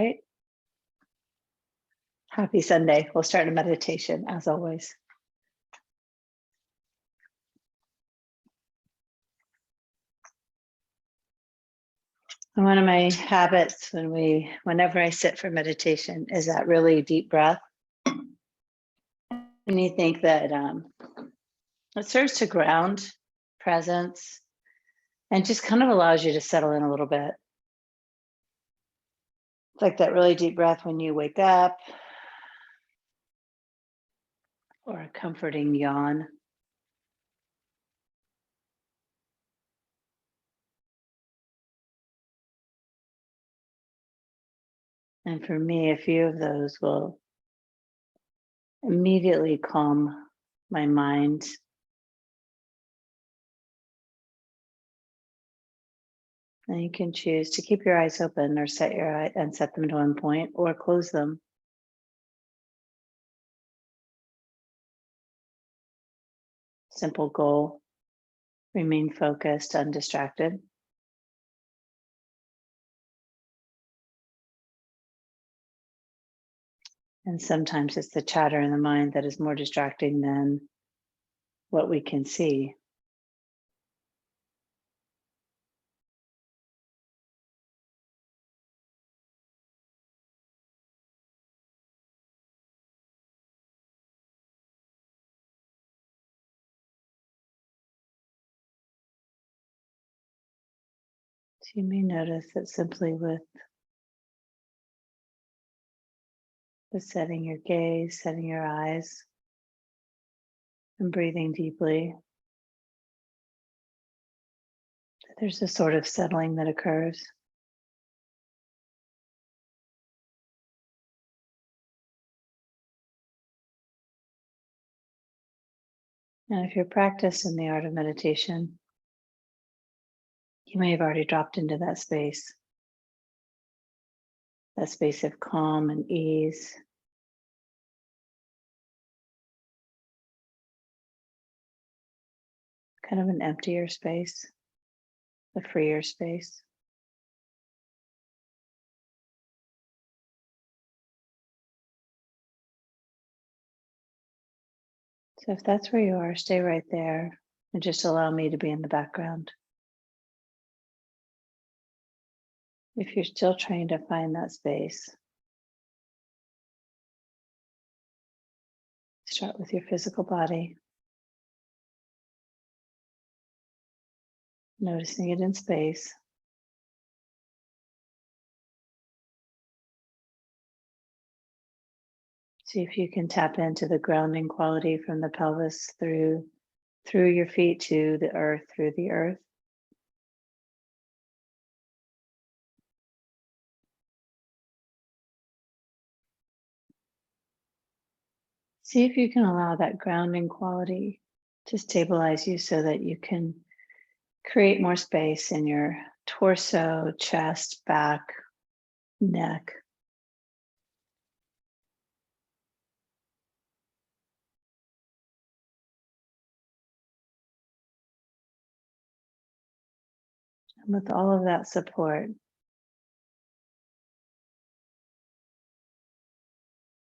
right. Happy Sunday. We'll start a meditation as always. And one of my habits whenever I sit for meditation is that really deep breath. And you think that it serves to ground presence and just kind of allows you to settle in a little bit. It's like that really deep breath when you wake up, or a comforting yawn. And for me, a few of those will immediately calm my mind. And you can choose to keep your eyes open or set them to one point or close them. Simple goal, remain focused, undistracted. And sometimes it's the chatter in the mind that is more distracting than what we can see. So you may notice that simply with setting your gaze, setting your eyes, and breathing deeply, there's a sort of settling that occurs. And if you're practiced in the art of meditation, you may have already dropped into that space of calm and ease. Kind of an emptier space, a freer space. So if that's where you are, stay right there and just allow me to be in the background. If you're still trying to find that space, start with your physical body, noticing it in space. See if you can tap into the grounding quality from the pelvis through your feet to the earth, through the earth. See if you can allow that grounding quality to stabilize you so that you can create more space in your torso, chest, back, neck. And with all of that support,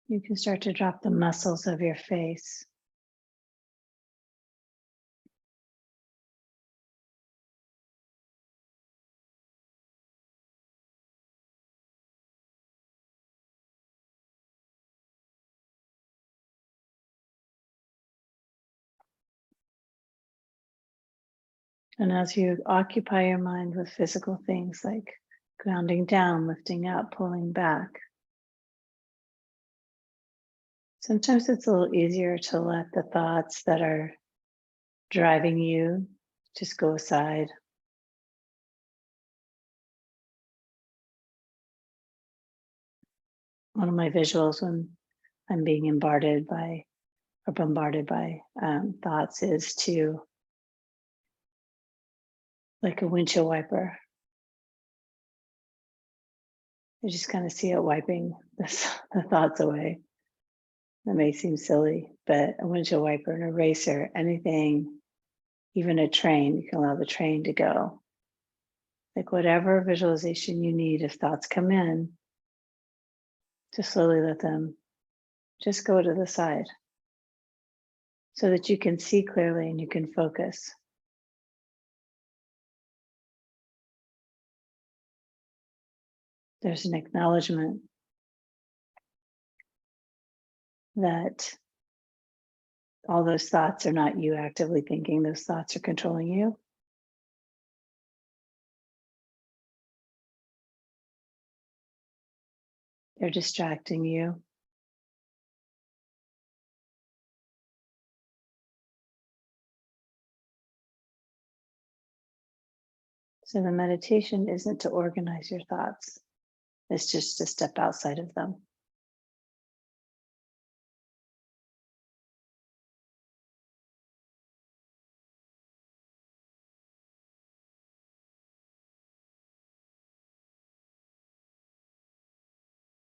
you can start to drop the muscles of your face. And as you occupy your mind with physical things like grounding down, lifting up, pulling back, sometimes it's a little easier to let the thoughts that are driving you just go aside. One of my visuals when I'm being bombarded by thoughts is to, like a windshield wiper. I just kind of see it wiping the thoughts away. That may seem silly, but a windshield wiper, an eraser, anything, even a train, you can allow the train to go. Like whatever visualization you need, if thoughts come in, to slowly let them just go to the side so that you can see clearly and you can focus. There's an acknowledgement that all those thoughts are not you actively thinking, those thoughts are controlling you. They're distracting you. So the meditation isn't to organize your thoughts, it's just to step outside of them.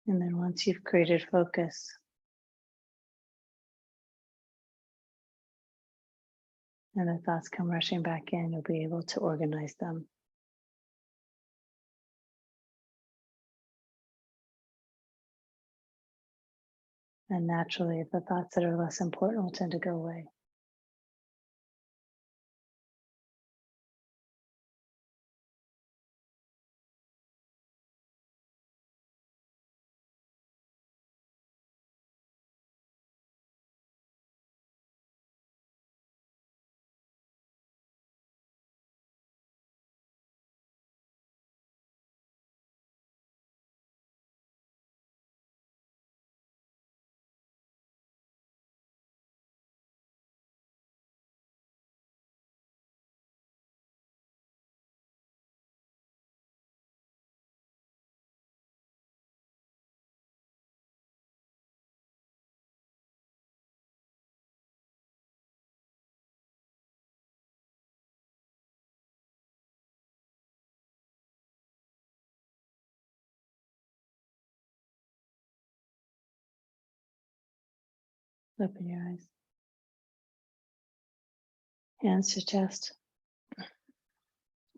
And then once you've created focus, and the thoughts come rushing back in, you'll be able to organize them. And naturally, the thoughts that are less important will tend to go away. Open your eyes. Hands to chest.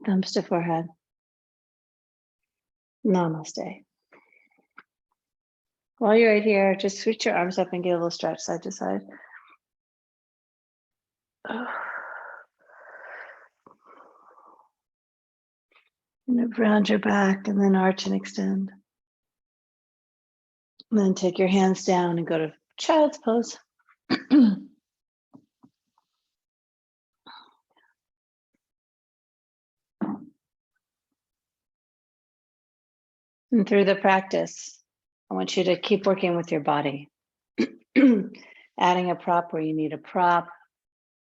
Thumbs to forehead. Namaste. While you're right here, just switch your arms up and get a little stretch side to side. And round your back and then arch and extend. And then take your hands down and go to child's pose. And through the practice, I want you to keep working with your body. Adding a prop where you need a prop,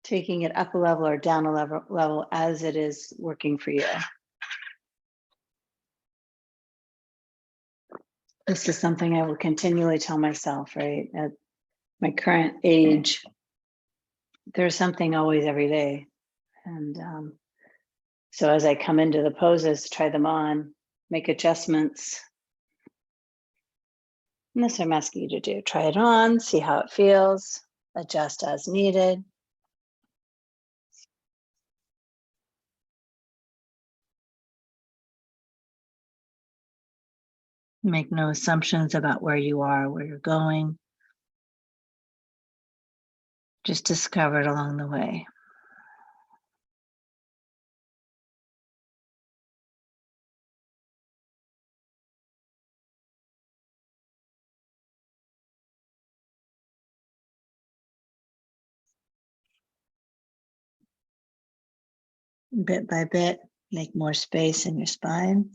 taking it up a level or down a level as it is working for you. This is something I will continually tell myself, right? At my current age, there's something always every day. And so as I come into the poses, try them on, make adjustments. And that's what I'm asking you to do. Try it on, see how it feels, adjust as needed. Make no assumptions about where you are, where you're going. Just discover it along the way. Bit by bit, make more space in your spine.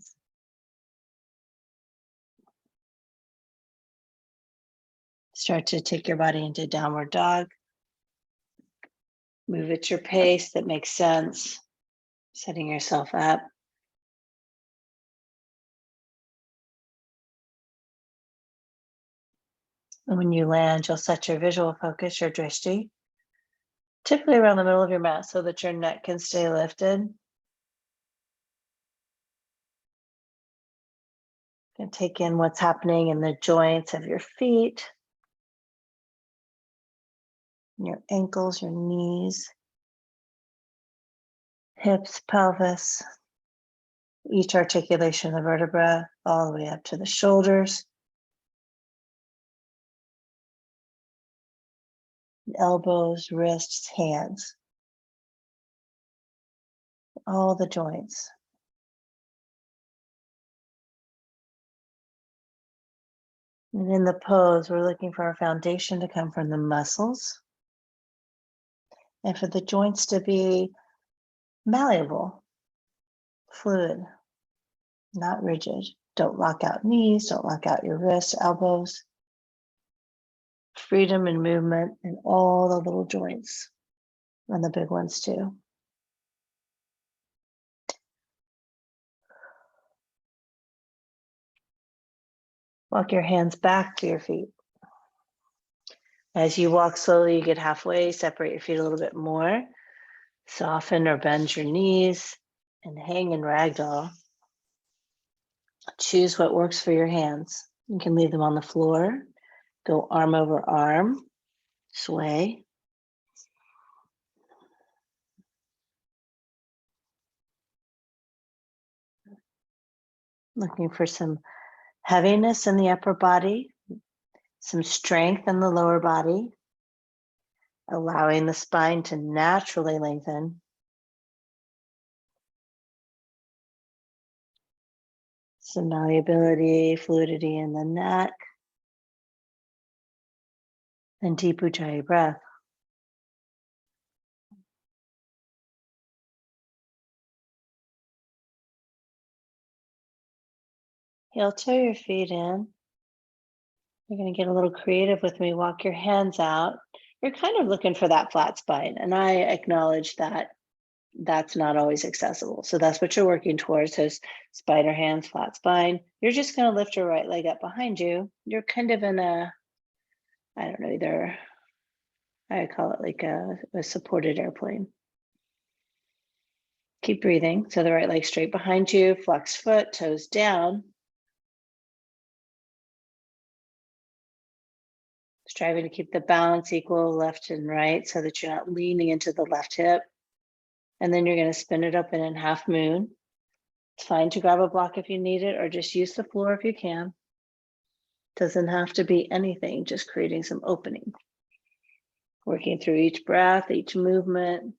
Start to take your body into downward dog. Move at your pace that makes sense, setting yourself up. And when you land, you'll set your visual focus, your drishti, typically around the middle of your mat so that your neck can stay lifted. You can take in what's happening in the joints of your feet, your ankles, your knees, hips, pelvis, each articulation of the vertebra, all the way up to the shoulders. elbows, wrists, hands, all the joints. And in the pose, we're looking for our foundation to come from the muscles and for the joints to be malleable, fluid, not rigid. Don't lock out knees, don't lock out your wrists, elbows. Freedom and movement in all the little joints and the big ones too. Walk your hands back to your feet. As you walk slowly, you get halfway, separate your feet a little bit more. Soften or bend your knees and hang in ragdoll. Choose what works for your hands. You can leave them on the floor. Go arm over arm, sway. Looking for some heaviness in the upper body, some strength in the lower body, allowing the spine to naturally lengthen. Some malleability, fluidity in the neck, and deep Ujjayi breath. Heel toe your feet in. You're going to get a little creative with me. Walk your hands out. You're kind of looking for that flat spine, and I acknowledge that that's not always accessible. So that's what you're working towards, those spider hands, flat spine. You're just going to lift your right leg up behind you. You're kind of in a, I don't know, either, I call it like a supported airplane. Keep breathing. So the right leg straight behind you, flex foot, toes down. Striving to keep the balance equal left and right so that you're not leaning into the left hip. And then you're going to spin it open in half moon. It's fine to grab a block if you need it, or just use the floor if you can. Doesn't have to be anything, just creating some opening. Working through each breath, each movement.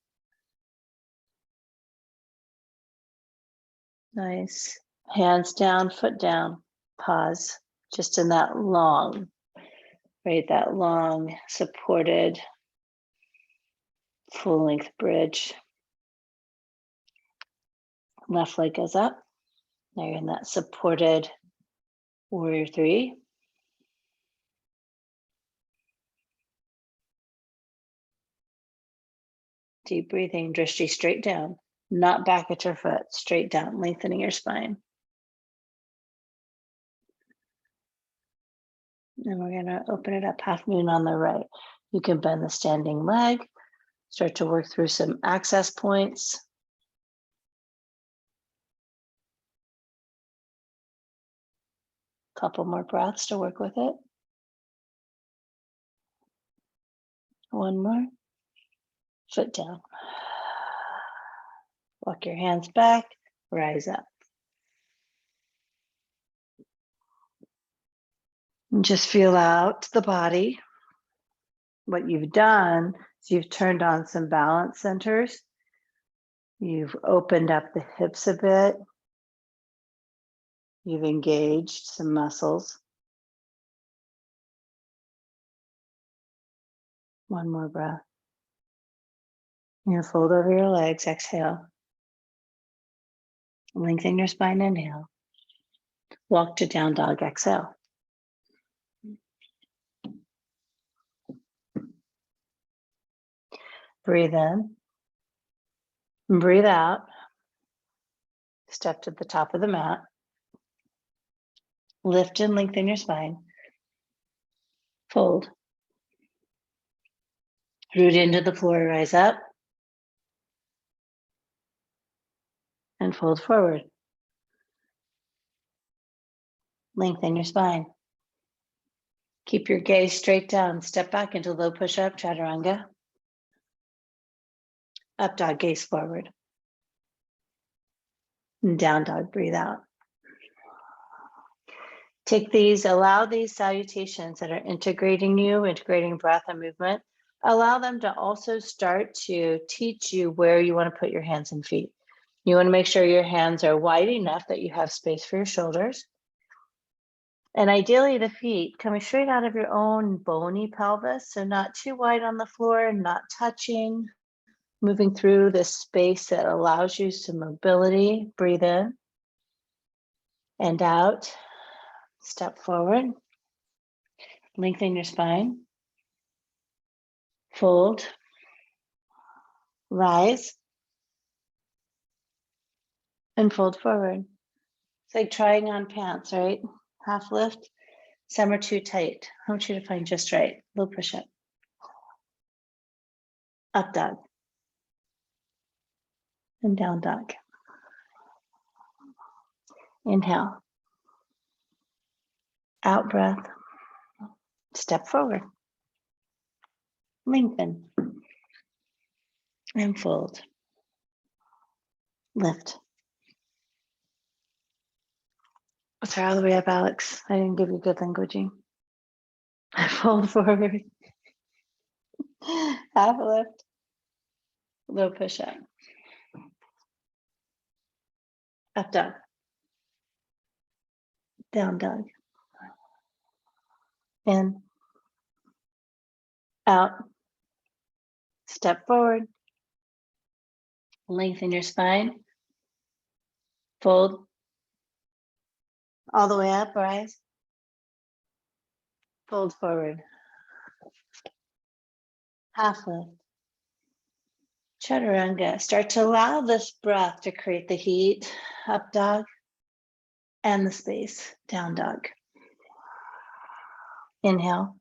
Nice. Hands down, foot down. Pause. Just in that long, right? That long, supported, full length bridge. Left leg goes up. Now you're in that supported warrior three. Deep breathing, drishti straight down, not back at your foot, straight down, lengthening your spine. And we're gonna open it up, half moon on the right. You can bend the standing leg, start to work through some access points. Couple more breaths to work with it. One more. Foot down. Walk your hands back, rise up. And just feel out the body. What you've done is you've turned on some balance centers. You've opened up the hips a bit. You've engaged some muscles. One more breath. You fold over your legs, exhale. Lengthen your spine, inhale. Walk to down dog, exhale. Breathe in. Breathe out. Step to the top of the mat. Lift and lengthen your spine. Fold. Root into the floor, rise up. And fold forward. Lengthen your spine. Keep your gaze straight down. Step back into low push-up, chaturanga. Up dog, gaze forward. And down dog, breathe out. Take these, allow these salutations that are integrating you, integrating breath and movement. Allow them to also start to teach you where you want to put your hands and feet. You want to make sure your hands are wide enough that you have space for your shoulders. And ideally the feet coming straight out of your own bony pelvis, so not too wide on the floor, not touching, moving through this space that allows you some mobility. Breathe in and out, step forward, lengthen your spine, fold, rise, and fold forward. It's like trying on pants, right? Half lift. Some are too tight. I want you to find just right. Low push up. Up dog. And down dog. Inhale. Out breath. Step forward. Lengthen. And fold. Lift. Sorry, all the way up, Alex. I didn't give you good languaging. Fold forward. Half lift. Low push up. Up dog. Down dog. In. Out. Step forward. Lengthen your spine. Fold. All the way up, rise. Fold forward. Half lift. Chaturanga. Start to allow this breath to create the heat. Up dog. And the space. Down dog. Inhale.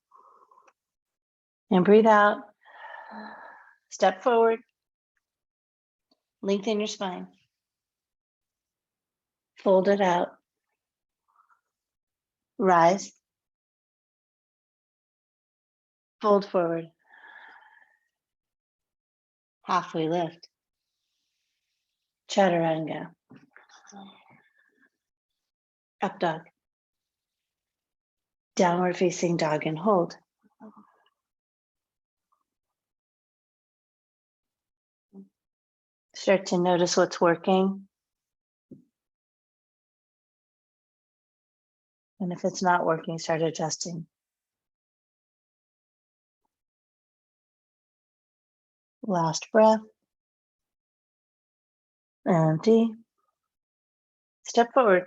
And breathe out. Step forward. Lengthen your spine. Fold it out. Rise. Fold forward. Halfway lift. Chaturanga. Up dog. Downward facing dog and hold. Start to notice what's working. And if it's not working, start adjusting. Last breath. Empty. Step forward.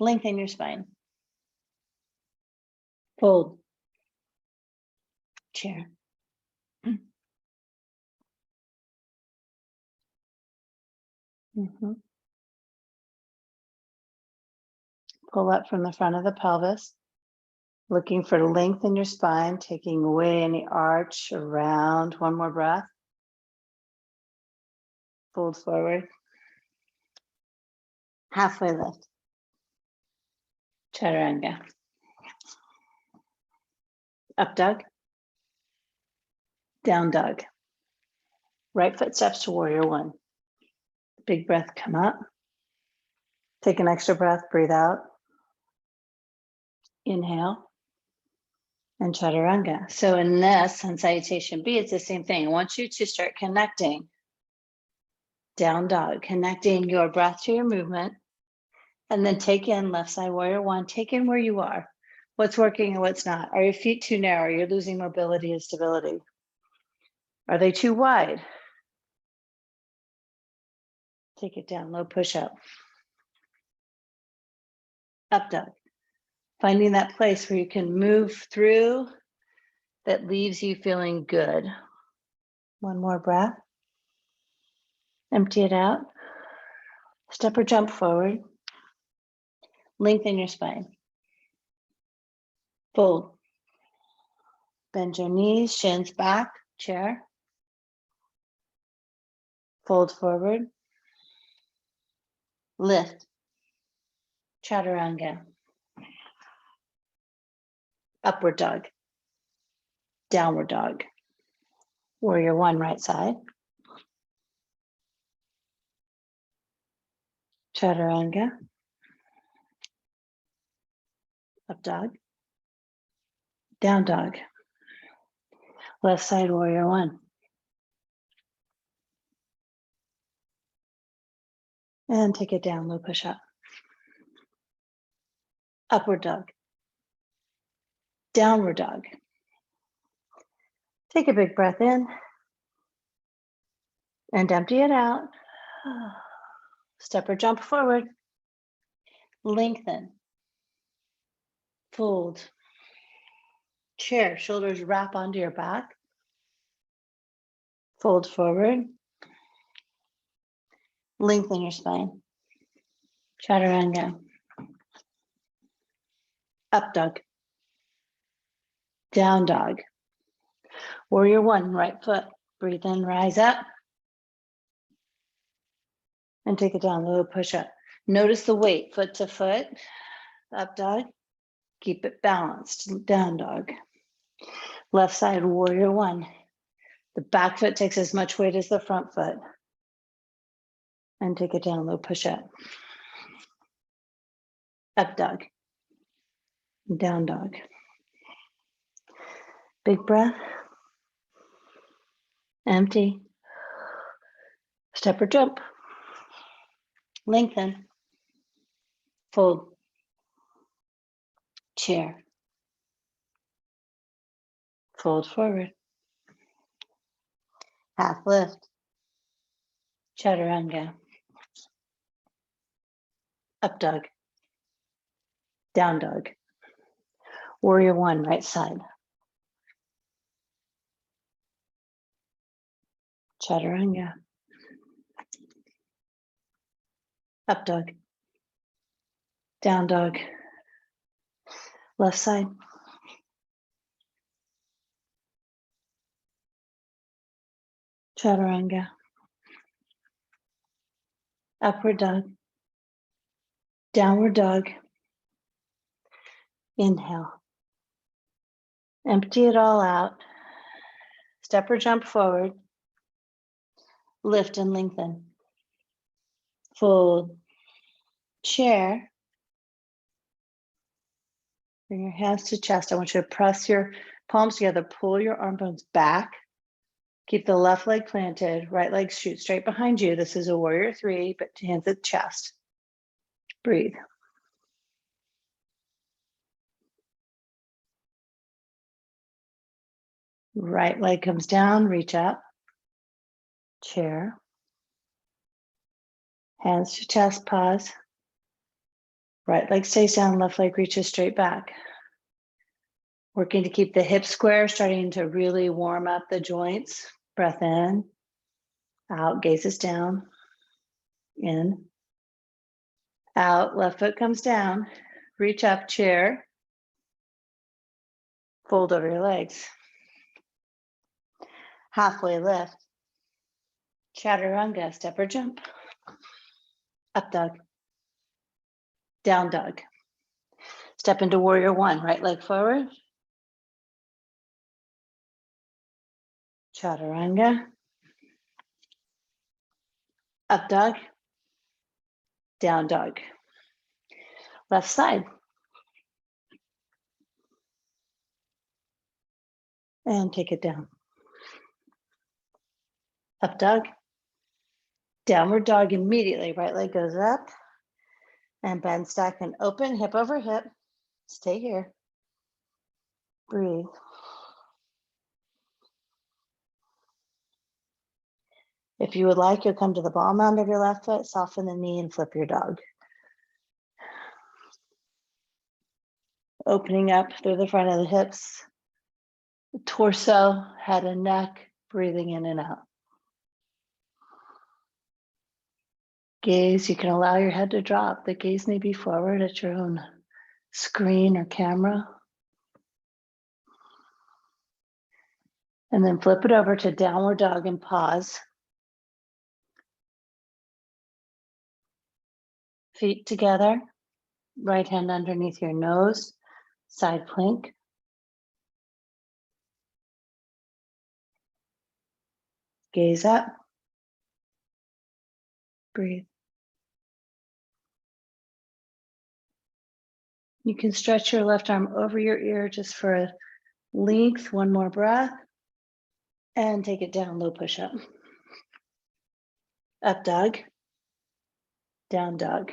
Lengthen your spine. Fold. Chair. Pull up from the front of the pelvis. Looking for length in your spine, taking away any arch around. One more breath. Fold forward. Halfway lift. Chaturanga. Up dog. Down dog. Right foot steps to warrior one. Big breath, come up. Take an extra breath, breathe out. Inhale. And chaturanga. So in this, in salutation B, it's the same thing. I want you to start connecting. Down dog, connecting your breath to your movement. And then take in left side warrior one. Take in where you are. What's working and what's not. Are your feet too narrow? You're losing mobility and stability. Are they too wide? Take it down, low push up. Up dog. Finding that place where you can move through that leaves you feeling good. One more breath. Empty it out. Step or jump forward. Lengthen your spine. Fold. Bend your knees, shins back, chair. Fold forward. Lift. Chaturanga. Upward dog. Downward dog. Warrior one, right side. Chaturanga. Up dog. Down dog. Left side, warrior one. And take it down, low push up. Upward dog. Downward dog. Take a big breath in and empty it out. Step or jump forward. Lengthen. Fold. Chair, shoulders wrap onto your back. Fold forward. Lengthen your spine. Chaturanga. Up dog. Down dog. Warrior one, right foot. Breathe in, rise up. And take it down, low push up. Notice the weight, foot to foot. Up dog. Keep it balanced. Down dog. Left side, warrior one. The back foot takes as much weight as the front foot. And take it down, low push up. Up dog. Down dog. Big breath. Empty. Step or jump. Lengthen. Fold. Chair. Fold forward. Half lift. Chaturanga. Up dog. Down dog. Warrior one, right side. Chaturanga. Up dog. Down dog. Left side. Chaturanga. Upward dog. Downward dog. Inhale. Empty it all out. Step or jump forward. Lift and lengthen. Fold. Chair. Bring your hands to chest. I want you to press your palms together. Pull your arm bones back. Keep the left leg planted. Right leg shoot straight behind you. This is a warrior three, but hands at chest. Breathe. Right leg comes down, reach up. Chair. Hands to chest, pause. Right leg stays down, left leg reaches straight back. Working to keep the hips square, starting to really warm up the joints. Breath in, out, gazes down, in, out, left foot comes down, reach up, chair, fold over your legs. Halfway lift, chaturanga, step or jump. Up dog, down dog. Step into warrior one, right leg forward. Chaturanga. Up dog, down dog. Left side. And take it down. Up dog, downward dog immediately. Right leg goes up and bend, stack, and open, hip over hip. Stay here. Breathe. If you would like, you'll come to the ball mound of your left foot, soften the knee, and flip your dog. Opening up through the front of the hips, the torso, head and neck, breathing in and out. Gaze, you can allow your head to drop. The gaze may be forward at your own screen or camera. And then flip it over to downward dog and pause. Feet together, right hand underneath your nose, side plank. Gaze up. Breathe. You can stretch your left arm over your ear just for a length. One more breath. And take it down, low push-up. Up dog, down dog.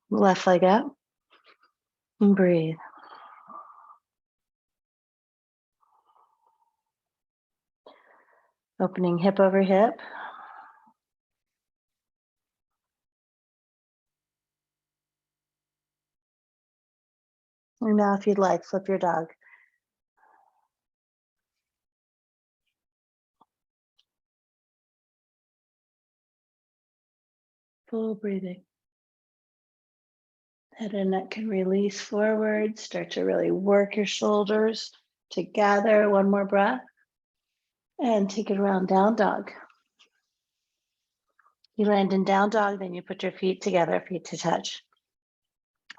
Left leg up and breathe. Opening hip over hip. And now if you'd like, flip your dog. Full breathing. Head and neck can release forward. Start to really work your shoulders together. One more breath. And take it around down dog. You land in down dog, then you put your feet together, feet to touch.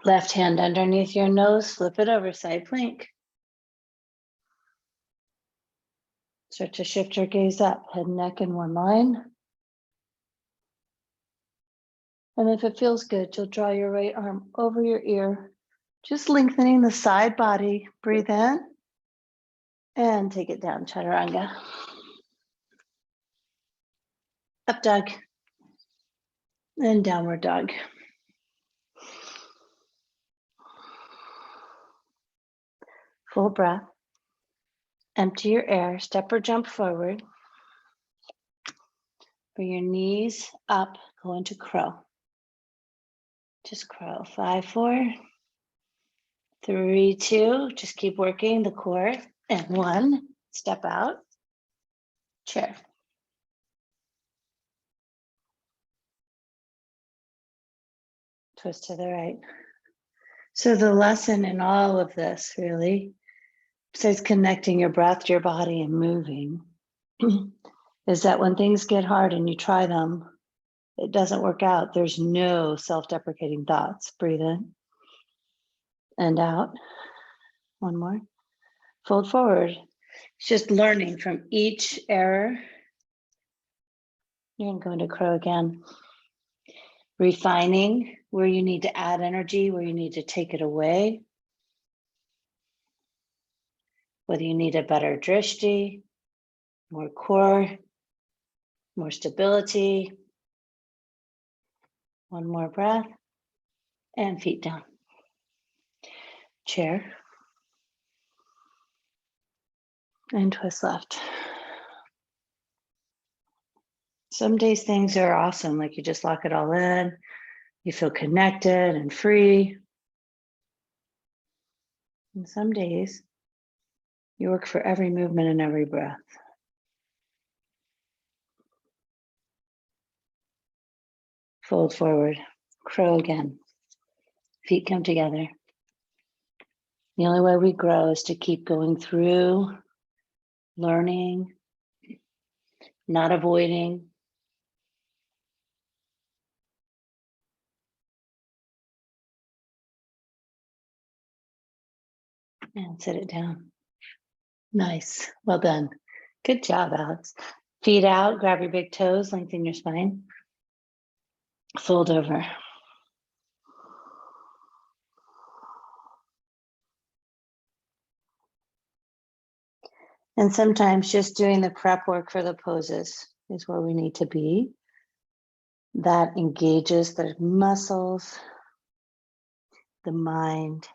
Left hand underneath your nose, flip it over, side plank. Start to shift your gaze up, head and neck in one line. And if it feels good, you'll draw your right arm over your ear, just lengthening the side body. Breathe in and take it down, chaturanga. Up dog and downward dog. Full breath. Empty your air, step or jump forward. Bring your knees up, go into crow. Just crow. 5, 4, 3, 2. Just keep working the core. And 1, step out, chair. Twist to the right. So the lesson in all of this really, besides connecting your breath to your body and moving, is that when things get hard and you try them, it doesn't work out. There's no self-deprecating thoughts. Breathe in and out. One more. Fold forward. It's just learning from each error. You're going to go into crow again. Refining where you need to add energy, where you need to take it away. Whether you need a better drishti, more core, more stability. One more breath and feet down. Chair and twist left. Some days things are awesome, like you just lock it all in. You feel connected and free. And some days you work for every movement and every breath. Fold forward, crow again. Feet come together. The only way we grow is to keep going through, learning, not avoiding. And sit it down. Nice. Well done. Good job, Alex. Feet out, grab your big toes, lengthen your spine. Fold over. And sometimes just doing the prep work for the poses is where we need to be. That engages the muscles, the mind.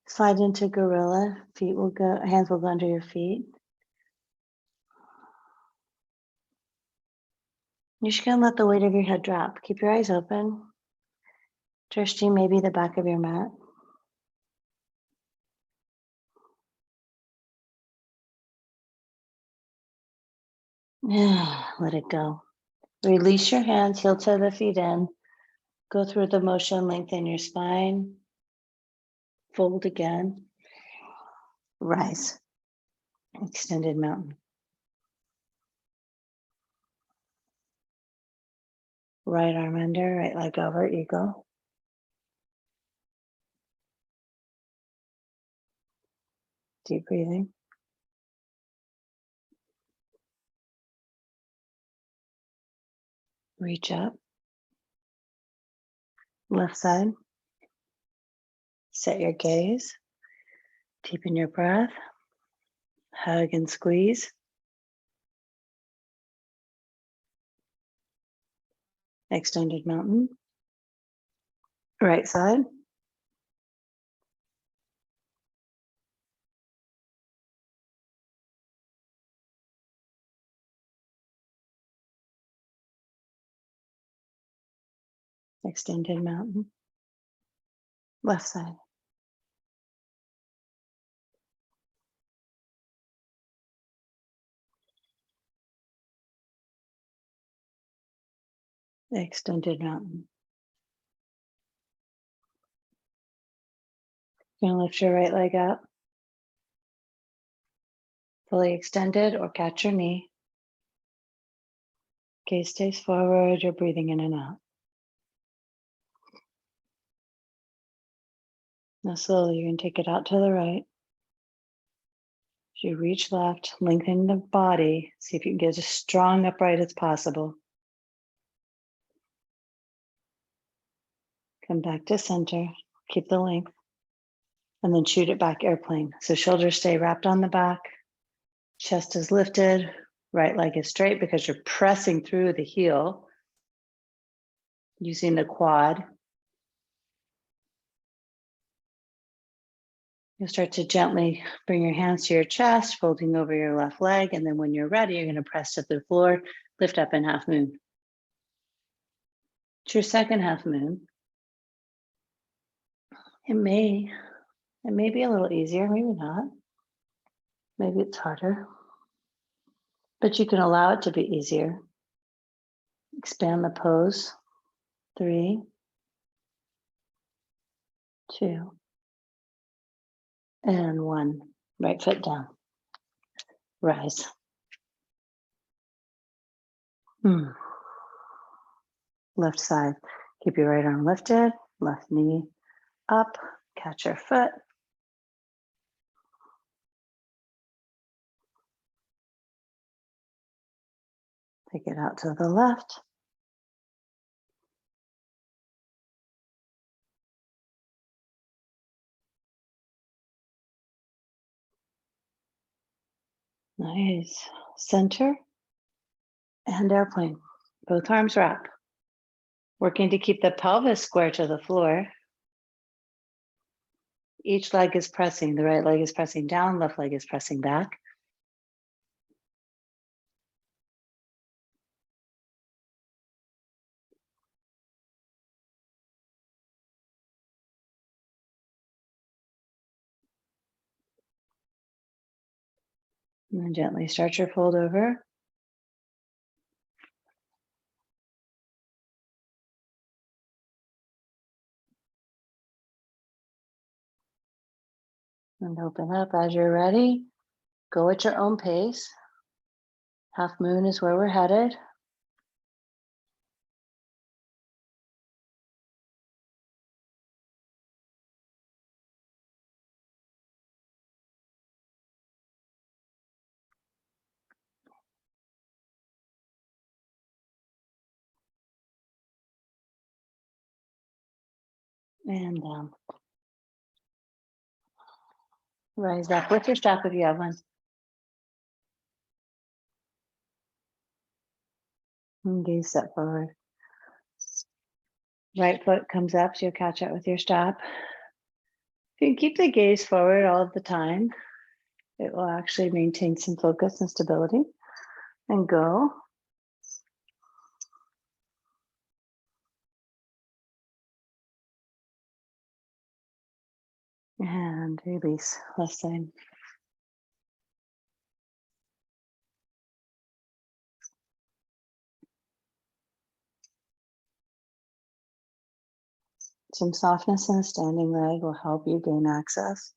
Slide into gorilla. Feet will go, hands will go under your feet. You're just gonna let the weight of your head drop. Keep your eyes open. Drishti, maybe the back of your mat. Let it go. Release your hands, heel to the feet in. Go through the motion, lengthen your spine. Fold again. Rise. Extended mountain. Right arm under, right leg over, eagle. Deep breathing. Reach up. Left side. Set your gaze. Deepen your breath. Hug and squeeze. Extended mountain. Right side. Extended mountain. Left side. Extended mountain. You're gonna lift your right leg up. Fully extended or catch your knee. Gaze stays forward, you're breathing in and out. Now slowly you're gonna take it out to the right. As you reach left, lengthen the body. See if you can get as strong upright as possible. Come back to center, keep the length, and then shoot it back airplane. So shoulders stay wrapped on the back, chest is lifted, right leg is straight because you're pressing through the heel using the quad. You'll start to gently bring your hands to your chest, folding over your left leg. And then when you're ready, you're going to press to the floor, lift up in half moon. It's your second half moon. It may be a little easier, maybe not. Maybe it's harder. But you can allow it to be easier. Expand the pose. 3, 2, and 1. Right foot down. Rise. Left side. Keep your right arm lifted. Left knee up. Catch your foot. Take it out to the left. Nice. Center and airplane. Both arms wrap. Working to keep the pelvis square to the floor. Each leg is pressing. The right leg is pressing down, left leg is pressing back. And then gently start your fold over. And open up as you're ready. Go at your own pace. Half moon is where we're headed. And down. Rise up with your strap if you have one. And gaze step forward. Right foot comes up, so you'll catch it with your strap. If you keep the gaze forward all of the time, it will actually maintain some focus and stability. And go. And release, left side. Some softness in the standing leg will help you gain access.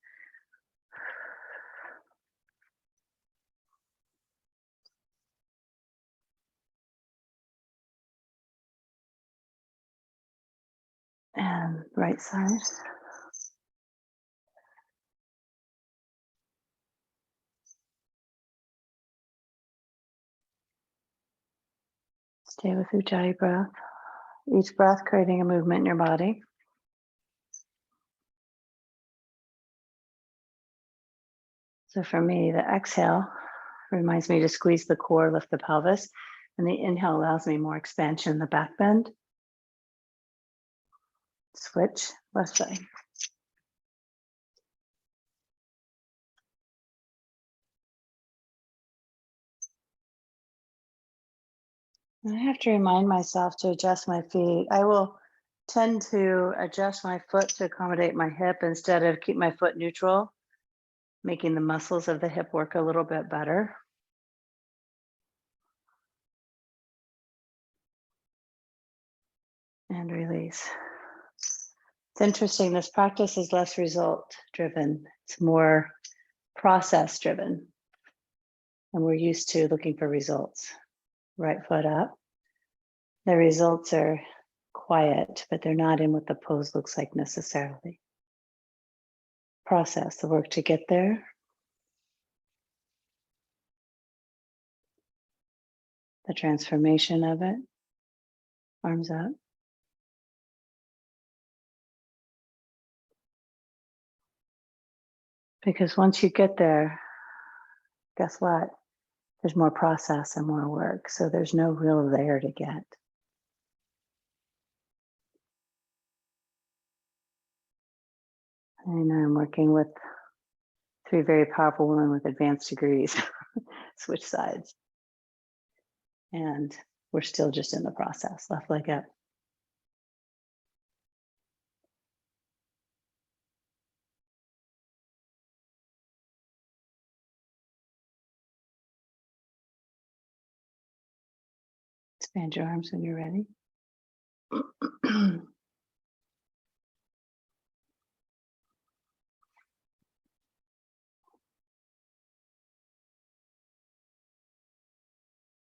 And right side. Stay with Ujjayi breath. Each breath creating a movement in your body. So for me, the exhale reminds me to squeeze the core, lift the pelvis, and the inhale allows me more expansion in the back bend. Switch, left side. I have to remind myself to adjust my feet. I will tend to adjust my foot to accommodate my hip instead of keep my foot neutral, making the muscles of the hip work a little bit better. And release. It's interesting, this practice is less result driven. It's more process driven. And we're used to looking for results. Right foot up. The results are quiet, but they're not in what the pose looks like necessarily. Process, the work to get there. The transformation of it. Arms up. Because once you get there, guess what? There's more process and more work. So there's no real there to get. I know I'm working with 3 very powerful women with advanced degrees, switch sides. And we're still just in the process, left leg up. Expand your arms when you're ready.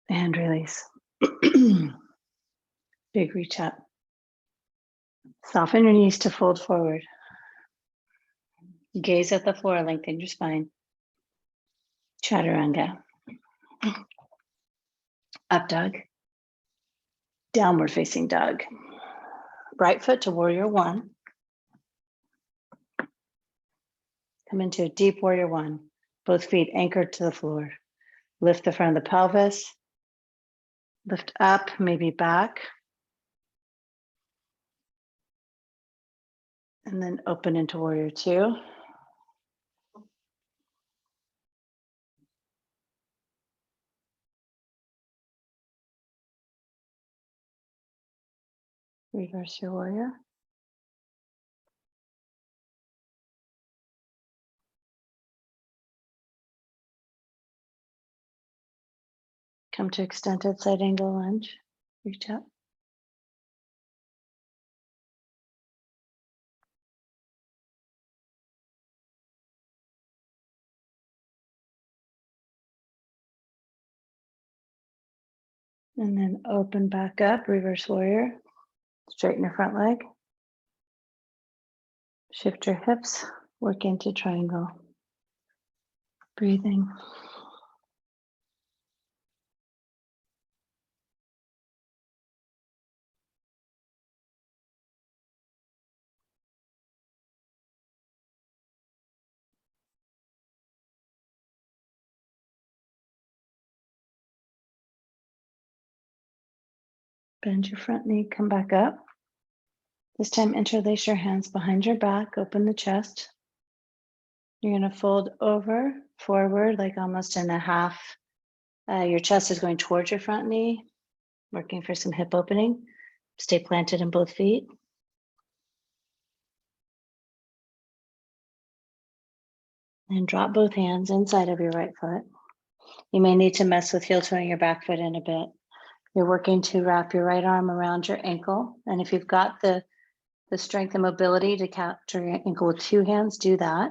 And release. Big reach up. Soften your knees to fold forward. Gaze at the floor, lengthen your spine. Chaturanga. Up dog. Downward facing dog. Right foot to warrior 1. Come into a deep warrior 1. Both feet anchored to the floor. Lift the front of the pelvis. Lift up, maybe back. And then open into warrior 2. Reverse your warrior. Come to extended side angle lunge. Reach up. And then open back up, reverse warrior. Straighten your front leg. Shift your hips, work into triangle. Breathing. Bend your front knee, come back up. This time interlace your hands behind your back, open the chest. You're gonna fold over, forward, like almost in a half. Your chest is going towards your front knee, working for some hip opening. Stay planted in both feet. And drop both hands inside of your right foot. You may need to mess with heel toeing your back foot in a bit. You're working to wrap your right arm around your ankle. And if you've got the strength and mobility to capture your ankle with 2 hands, do that.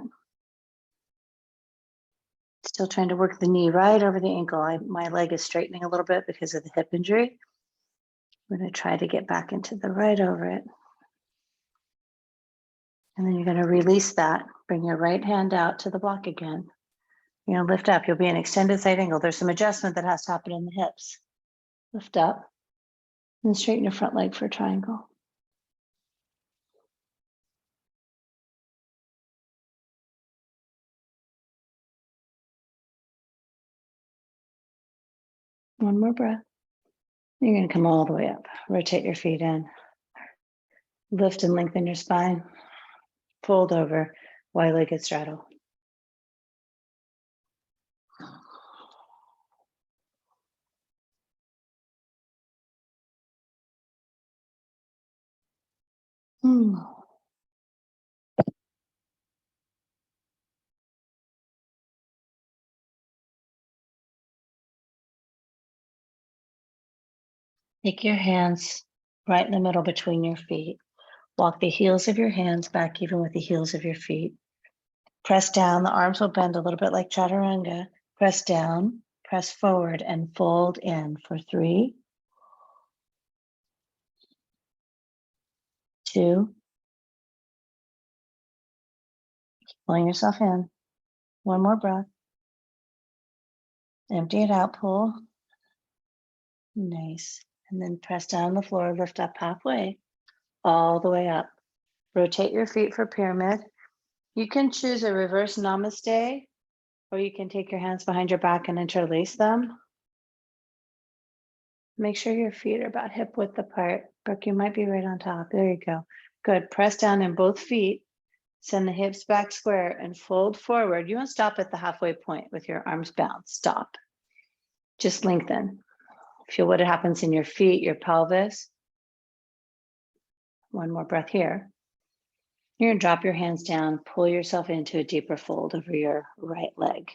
Still trying to work the knee right over the ankle. My leg is straightening a little bit because of the hip injury. I'm going to try to get back into the right over it. And then you're going to release that. Bring your right hand out to the block again. You're going to lift up. You'll be in extended side angle. There's some adjustment that has to happen in the hips. Lift up. And straighten your front leg for a triangle. One more breath. You're going to come all the way up. Rotate your feet in. Lift and lengthen your spine. Fold over, wide-legged straddle. Take your hands right in the middle between your feet. Walk the heels of your hands back even with the heels of your feet. Press down. The arms will bend a little bit like chaturanga. Press down, press forward, and fold in for 3, 2, pulling yourself in. One more breath. Empty it out, pull. Nice. And then press down on the floor, lift up halfway, all the way up. Rotate your feet for pyramid. You can choose a reverse namaste, or you can take your hands behind your back and interlace them. Make sure your feet are about hip width apart. Brooke, you might be right on top. There you go. Good. Press down in both feet. Send the hips back square and fold forward. You won't stop at the halfway point with your arms balanced. Stop. Just lengthen. Feel what happens in your feet, your pelvis. One more breath here. You're going to drop your hands down, pull yourself into a deeper fold over your right leg.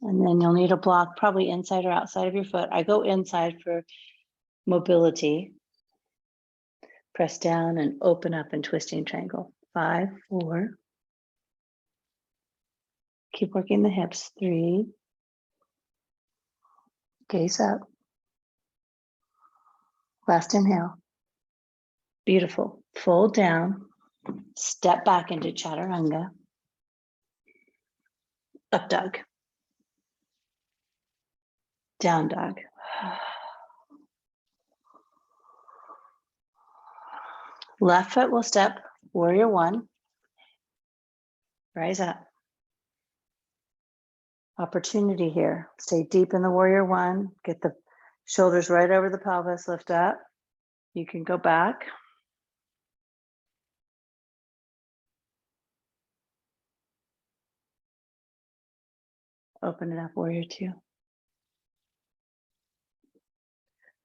And then you'll need a block probably inside or outside of your foot. I go inside for mobility. Press down and open up in twisting triangle. 5, 4. Keep working the hips. 3. Gaze up. Last inhale. Beautiful. Fold down. Step back into chaturanga. Up dog. Down dog. Left foot will step, warrior 1. Rise up. Opportunity here. Stay deep in the warrior 1. Get the shoulders right over the pelvis, lift up. You can go back. Open it up, warrior 2.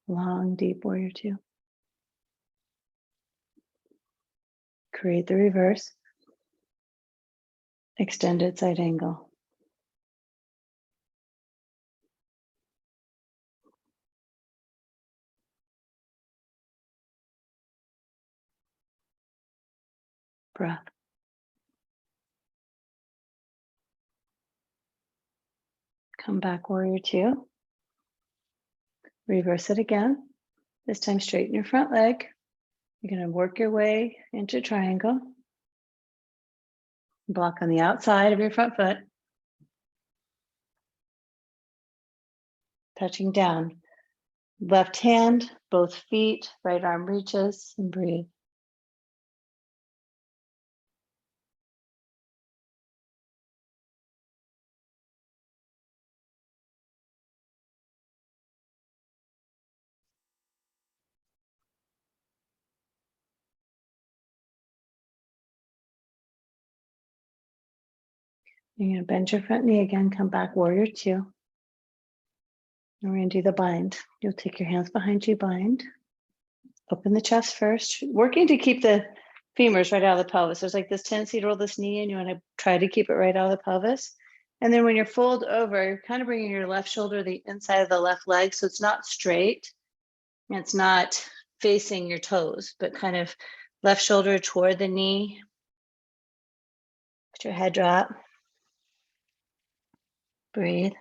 Long, deep warrior 2. Create the reverse. Extended side angle. Breath. Come back, warrior 2. Reverse it again. This time straighten your front leg. You're going to work your way into triangle. Block on the outside of your front foot. Touching down. Left hand, both feet, right arm reaches, and breathe. You're going to bend your front knee again, come back, warrior 2. And we're going to do the bind. You'll take your hands behind you, bind. Open the chest first, working to keep the femurs right out of the pelvis. There's like this tendency to roll this knee in. You want to try to keep it right out of the pelvis. And then when you're fold over, you're kind of bringing your left shoulder the inside of the left leg. So it's not straight. It's not facing your toes, but kind of left shoulder toward the knee. Let your head drop. Breathe.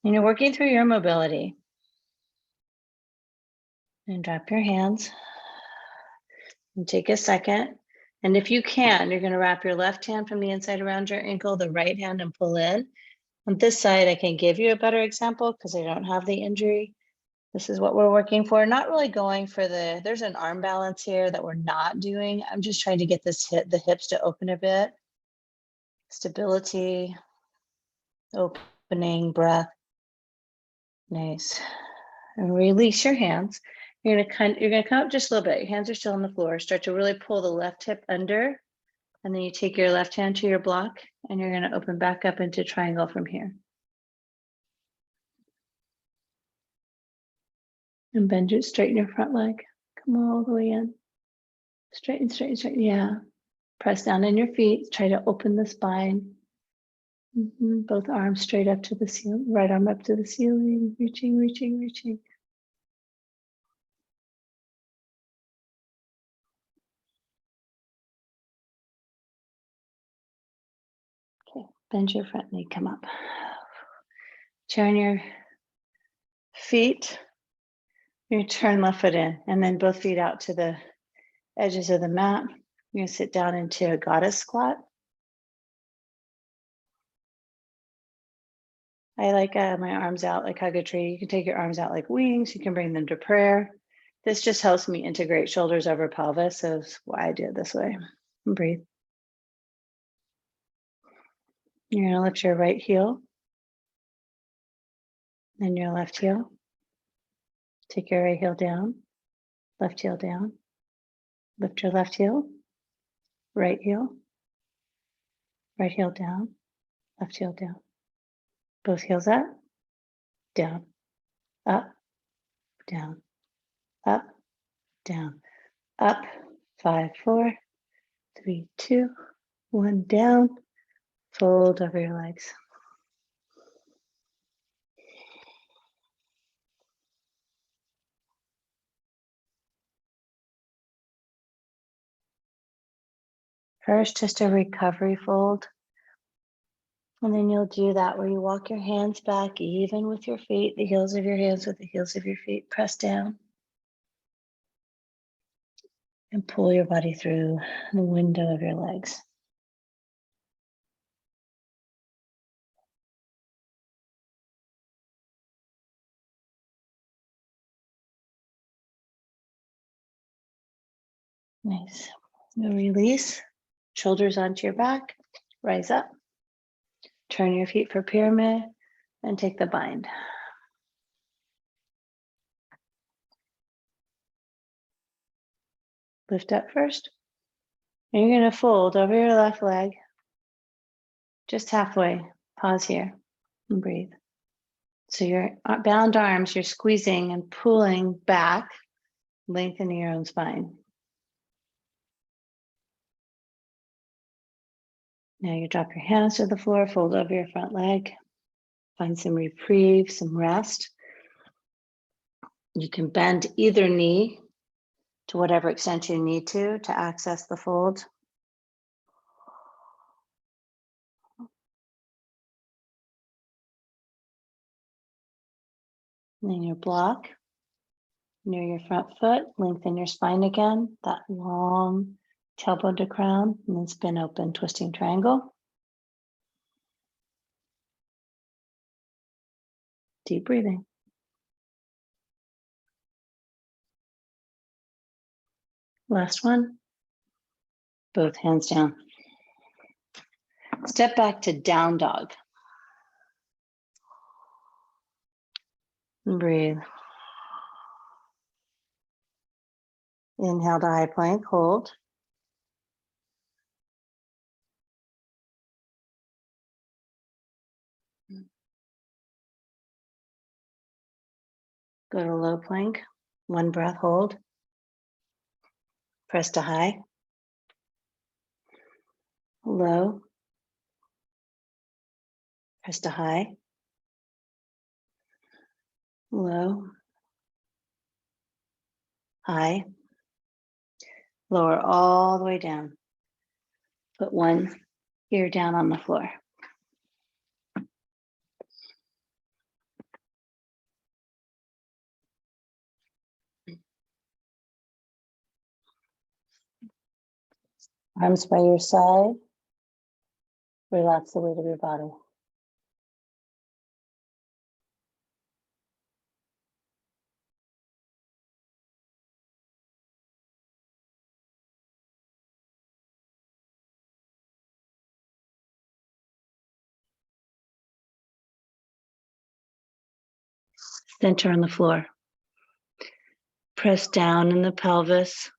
And you're working through your mobility. And drop your hands. And take a second And if you can, you're going to wrap your left hand from the inside around your ankle, the right hand, and pull in. On this side, I can give you a better example because I don't have the injury. This is what we're working for. Not really going for there's an arm balance here that we're not doing. I'm just trying to get the hips to open a bit. Stability, opening, breath. Nice. And release your hands. You're gonna come up just a little bit. Your hands are still on the floor. Start to really pull the left hip under. And then you take your left hand to your block and you're gonna open back up into triangle from here. And bend it, straighten your front leg. Come all the way in. Straighten, straighten, straighten. Yeah. Press down in your feet. Try to open the spine. Both arms straight up to the ceiling. Right arm up to the ceiling. Reaching, reaching, reaching. Okay. Bend your front knee. Come up. Turn your feet. You turn left foot in and then both feet out to the edges of the mat. You're gonna sit down into a goddess squat. I like my arms out like hug a tree. You can take your arms out like wings. You can bring them to prayer. This just helps me integrate shoulders over pelvis. So that's why I do it this way. And breathe. You're gonna lift your right heel. Then your left heel. Take your right heel down. Left heel down. Lift your left heel. Right heel. Right heel down. Left heel down. Both heels up. Down. Up. Down. Up. Down. Up. 5, 4, 3, 2, 1. Down. Fold over your legs. First, just a recovery fold. And then you'll do that where you walk your hands back even with your feet, the heels of your hands with the heels of your feet. Press down. And pull your body through the window of your legs. Nice. You'll release, shoulders onto your back, rise up, turn your feet for pyramid, and take the bind. Lift up first. And you're going to fold over your left leg, just halfway. Pause here and breathe. So your bound arms, you're squeezing and pulling back, lengthening your own spine. Now you drop your hands to the floor, fold over your front leg, find some reprieve, some rest. You can bend either knee to whatever extent you need to access the fold. And then your block near your front foot, lengthen your spine again, that long tailbone to crown, and then spin open, twisting triangle. Deep breathing. Last one. Both hands down. Step back to down dog. And breathe. Inhale to high plank, hold. Go to low plank, one breath, hold. Press to high. Low. Press to high. Low. High. Lower all the way down. Put one ear down on the floor. Arms by your side. Relax the weight of your body. Center on the floor. Press down in the pelvis.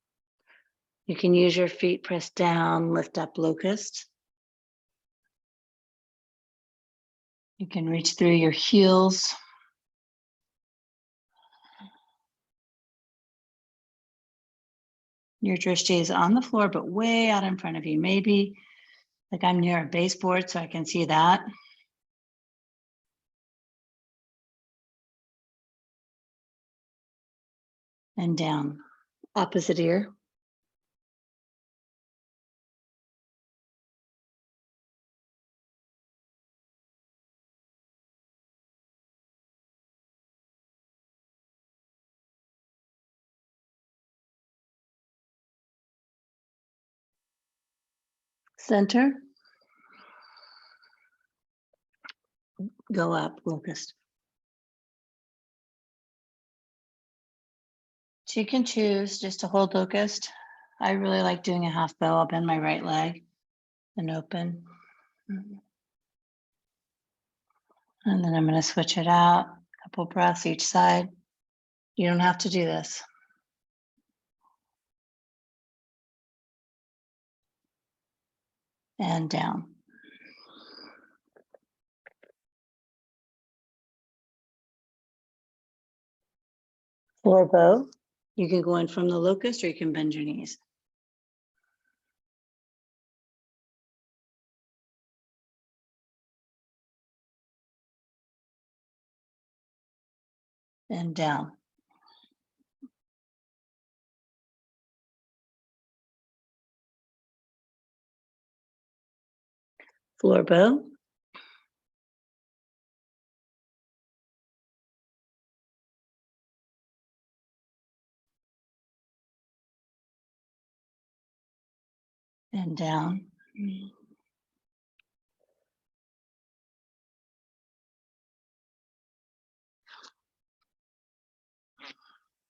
You can use your feet, press down, lift up locust. You can reach through your heels. Your drishti is on the floor, but way out in front of you. Maybe like I'm near a baseboard, so I can see that. And down, opposite ear. Center. Go up, locust. So you can choose just to hold locust. I really like doing a half bow. I'll bend my right leg and open. And then I'm going to switch it out. A couple breaths each side. You don't have to do this. And down. Floor bow. You can go in from the locust or you can bend your knees. And down. Floor bow. And down.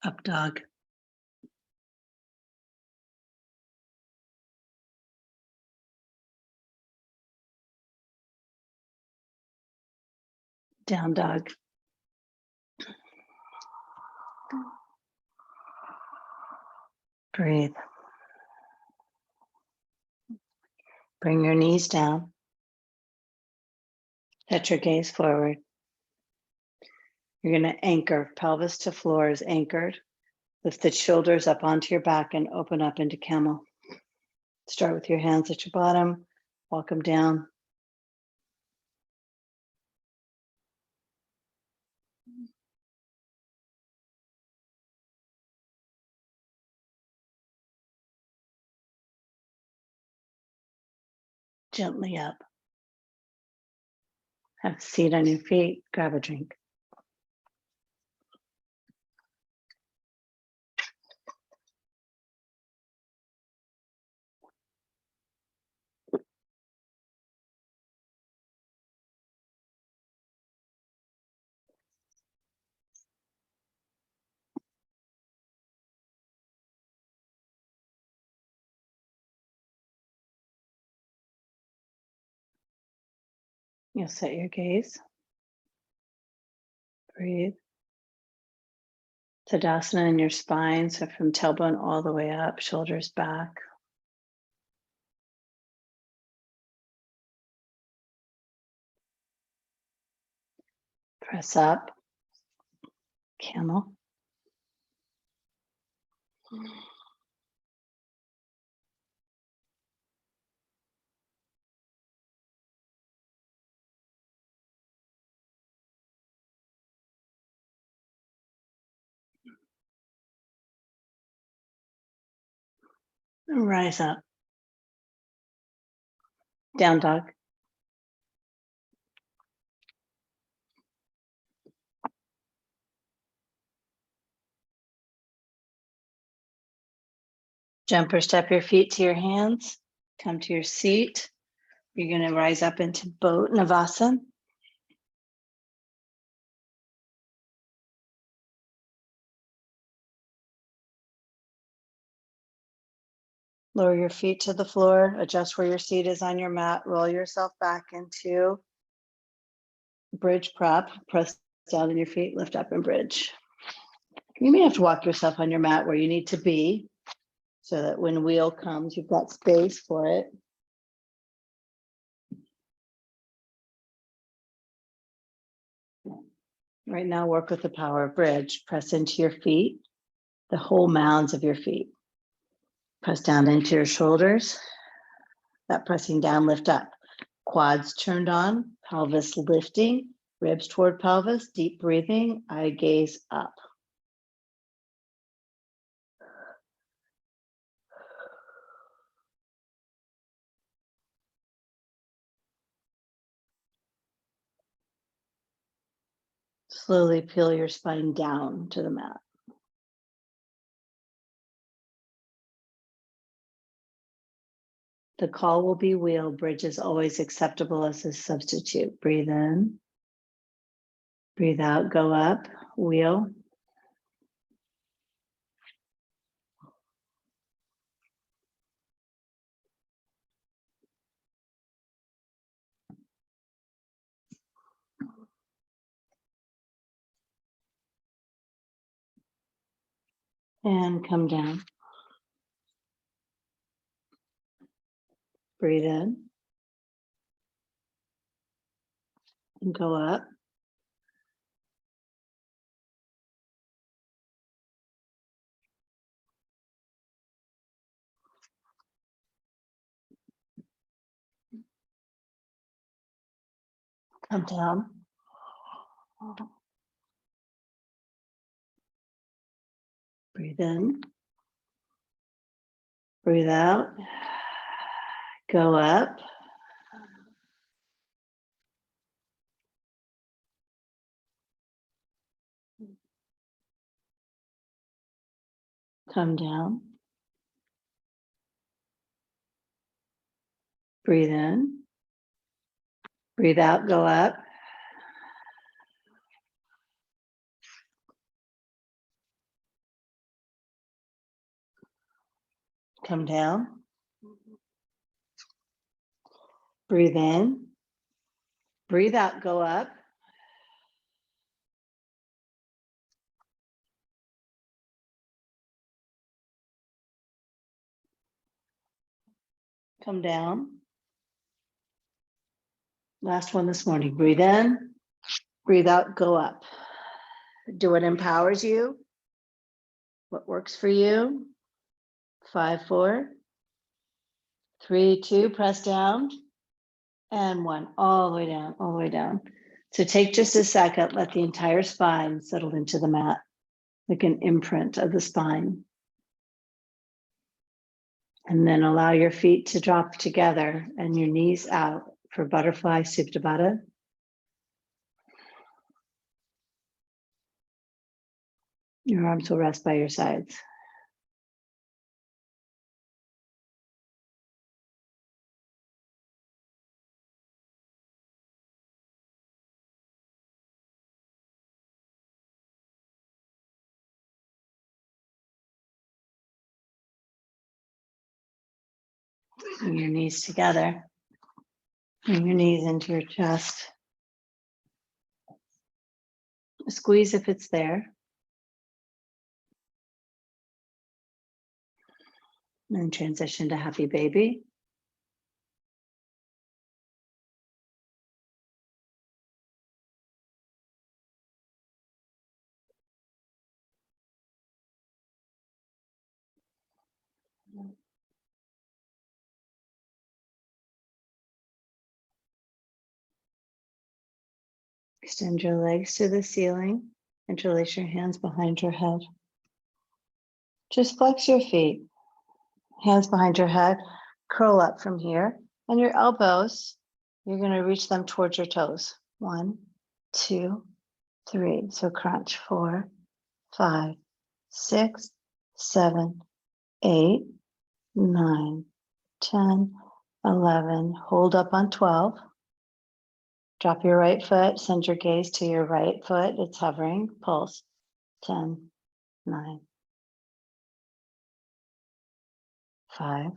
Up dog. Down dog. Breathe. Bring your knees down. Set your gaze forward. You're going to anchor. Pelvis to floor is anchored. Lift the shoulders up onto your back and open up into camel. Start with your hands at your bottom. Walk them down. Gently up. Have a seat on your feet. Grab a drink. You'll set your gaze. Breathe. Tadasana in your spine, so from tailbone all the way up, shoulders back. Press up. Camel. Rise up. Down dog. Jump or step your feet to your hands. Come to your seat. You're going to rise up into boat navasana. Lower your feet to the floor, adjust where your seat is on your mat, roll yourself back into bridge prop, press down on your feet, lift up and bridge. You may have to walk yourself on your mat where you need to be so that when wheel comes, you've got space for it. Right now, work with the power of bridge. Press into your feet, the whole mounds of your feet. Press down into your shoulders. That pressing down, lift up. Quads turned on, pelvis lifting, ribs toward pelvis, deep breathing, eye gaze up. Slowly peel your spine down to the mat. The call will be wheel. Bridge is always acceptable as a substitute. Breathe in. Breathe out, go up, wheel. And come down. Breathe in. And go up. Come down. Breathe in. Breathe out. Go up. Come down. Breathe in. Breathe out, go up. Come down. Breathe in. Breathe out, go up. Come down. Last one this morning. Breathe in. Breathe out, go up. Do what empowers you. What works for you. 5, 4, 3, 2, press down. And 1, all the way down, all the way down. So take just a second, let the entire spine settle into the mat, like an imprint of the spine. And then allow your feet to drop together and your knees out for butterfly Supta Baddha. Your arms will rest by your sides. Bring your knees together. Bring your knees into your chest. Squeeze if it's there. And transition to happy baby. Extend your legs to the ceiling. Interlace your hands behind your head. Just flex your feet. Hands behind your head. Curl up from here. And your elbows, you're going to reach them towards your toes. 1, 2, 3. So crunch. 4, 5, 6, 7, 8, 9, 10, 11, hold up on 12. Drop your right foot, send your gaze to your right foot. It's hovering, pulse. 10, 9, 5.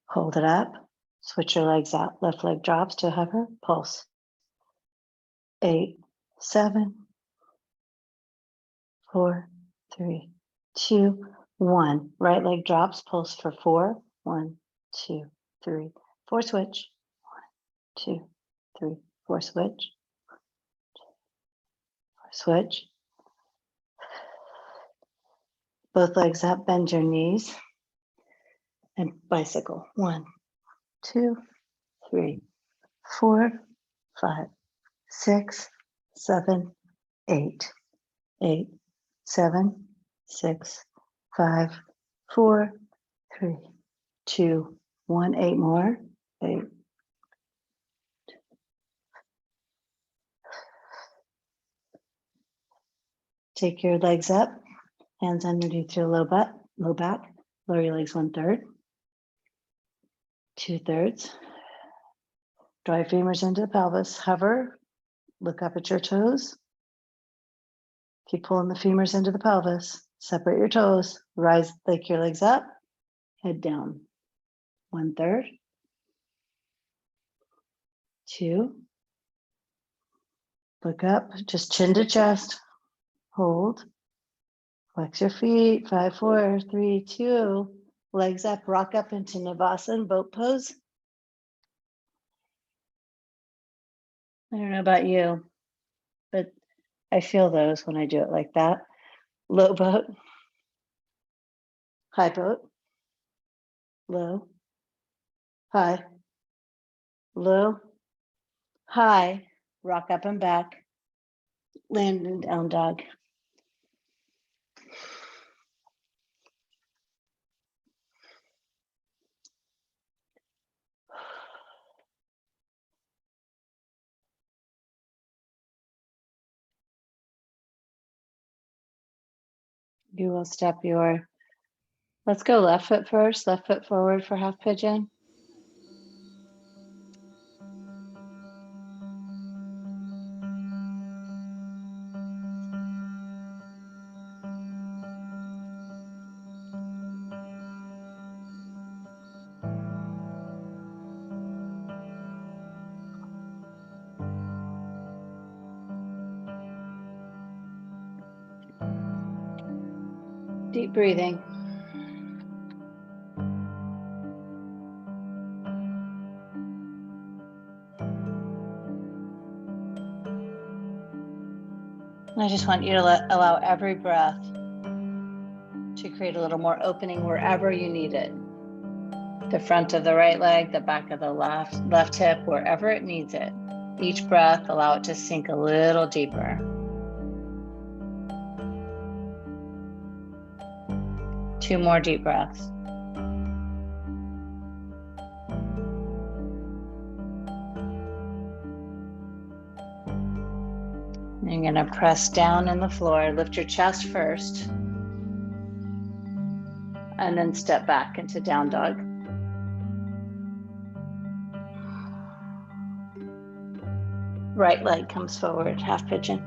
Hold it up, switch your legs out. Left leg drops to hover, pulse. 8, 7, 4, 3, 2, 1. Right leg drops, pulse for 4. 1, 2, 3, 4, switch. 1, 2, 3, 4, switch. Switch. Both legs up, bend your knees. And bicycle. 1, 2, 3, 4, 5, 6, 7, 8. 8, 7, 6, 5, 4, 3, 2, 1. 8 more. 8. Take your legs up, hands underneath your low back. Lower your legs 1/3, 2/3. Draw your femurs into the pelvis. Hover. Look up at your toes. Keep pulling the femurs into the pelvis. Separate your toes. Rise, take your legs up. Head down. 1/3. 2. Look up, just chin to chest. Hold. Flex your feet. 5, 4, 3, 2. Legs up, rock up into Navasana, boat pose. I don't know about you, but I feel those when I do it like that. Low boat, high boat, low, high, low, high, rock up and back, land in down dog. You will step your, let's go left foot first, left foot forward for half pigeon. Deep breathing. I just want you to allow every breath to create a little more opening wherever you need it. The front of the right leg, the back of the left hip, wherever it needs it. Each breath, allow it to sink a little deeper. Two more deep breaths. You're going to press down in the floor, lift your chest first, and then step back into down dog. Right leg comes forward, half pigeon.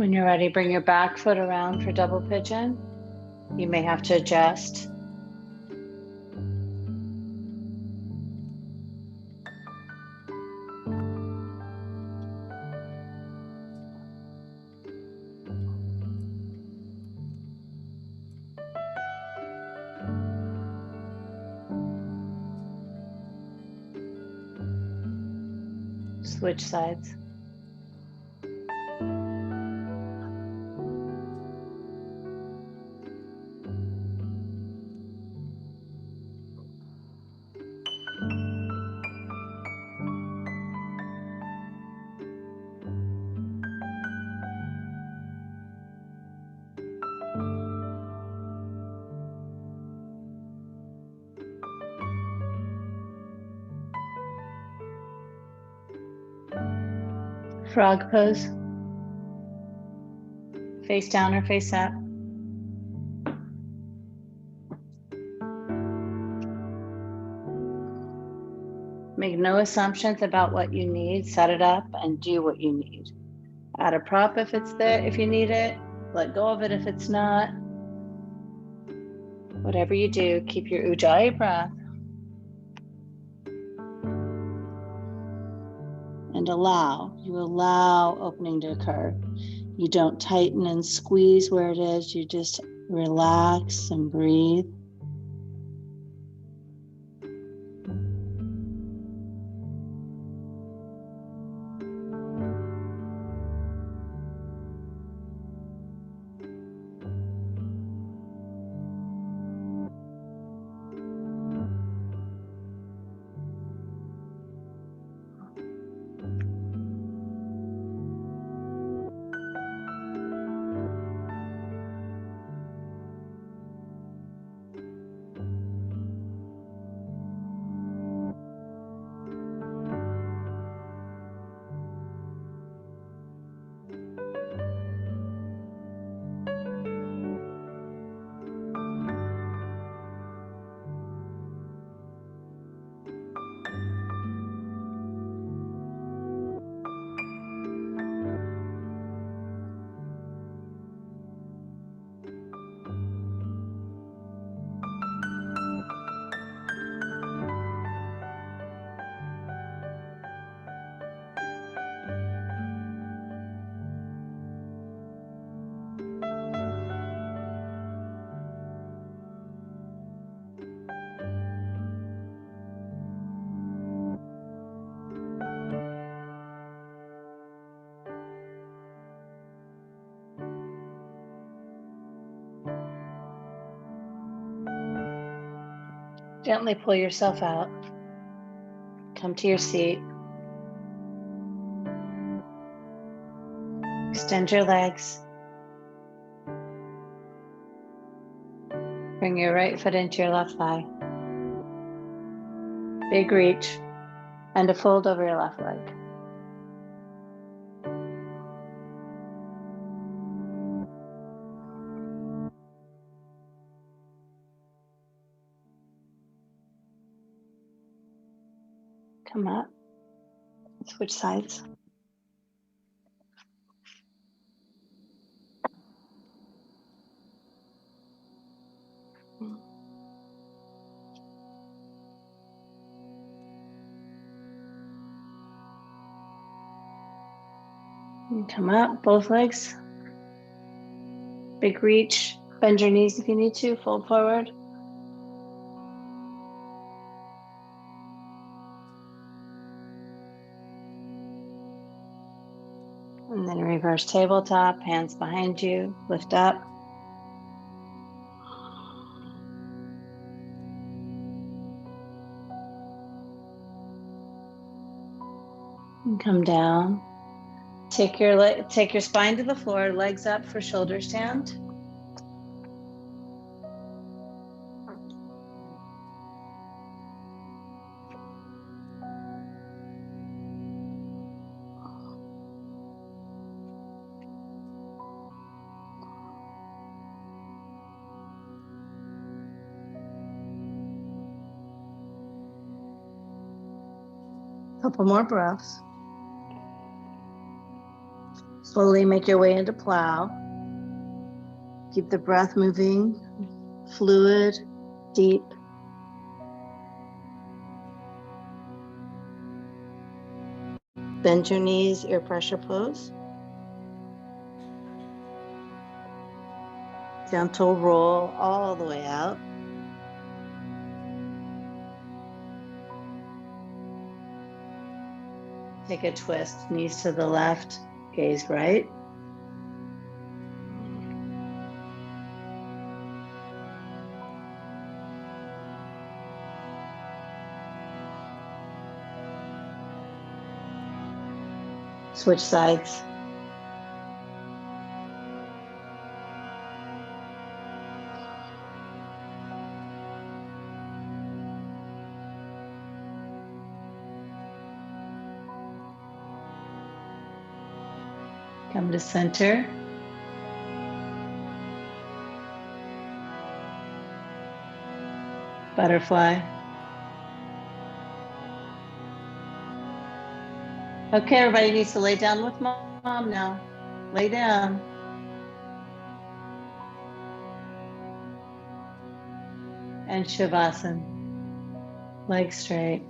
When you're ready, bring your back foot around for double pigeon. You may have to adjust. Switch sides. Frog pose. Face down or face up. Make no assumptions about what you need. Set it up and do what you need. Add a prop if it's there, if you need it. Let go of it if it's not. Whatever you do, keep your Ujjayi breath. And you allow opening to occur. You don't tighten and squeeze where it is. You just relax and breathe. Gently pull yourself out. Come to your seat. Extend your legs. Bring your right foot into your left thigh. Big reach and a fold over your left leg. Come up. Switch sides. And come up, both legs. Big reach. Bend your knees if you need to. Fold forward. And then reverse tabletop, hands behind you, lift up. And come down. Take your spine to the floor, legs up for shoulder stand. Couple more breaths. Slowly make your way into plow. Keep the breath moving, fluid, deep. Bend your knees, ear pressure pose. Gentle roll all the way out. Take a twist, knees to the left, gaze right. Switch sides. Come to center. Butterfly. Okay, everybody needs to lay down with mom now. Lay down. And Shavasana. Legs straight.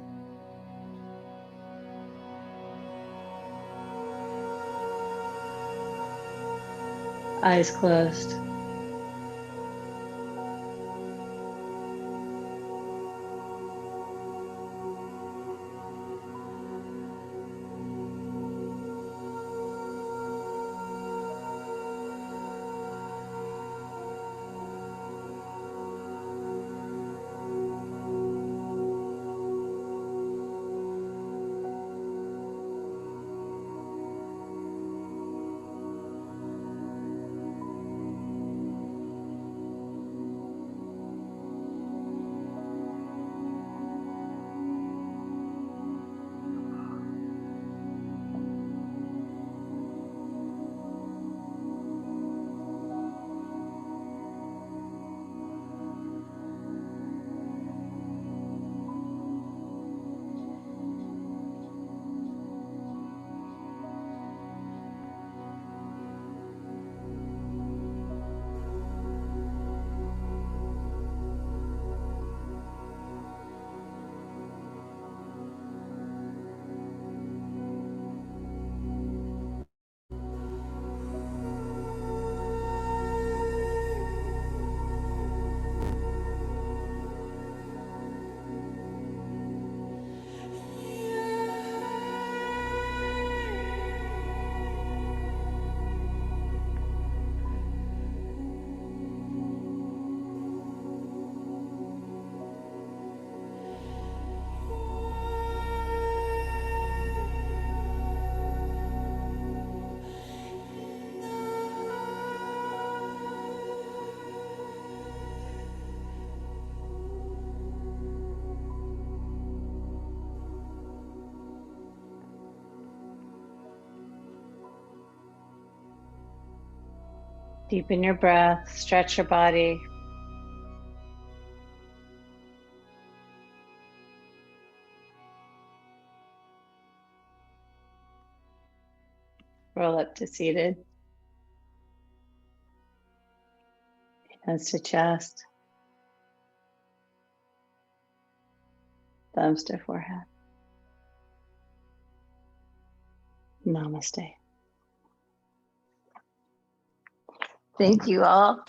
Eyes closed. Deepen your breath, stretch your body. Roll up to seated. Hands to chest. Thumbs to forehead. Namaste. Thank you all.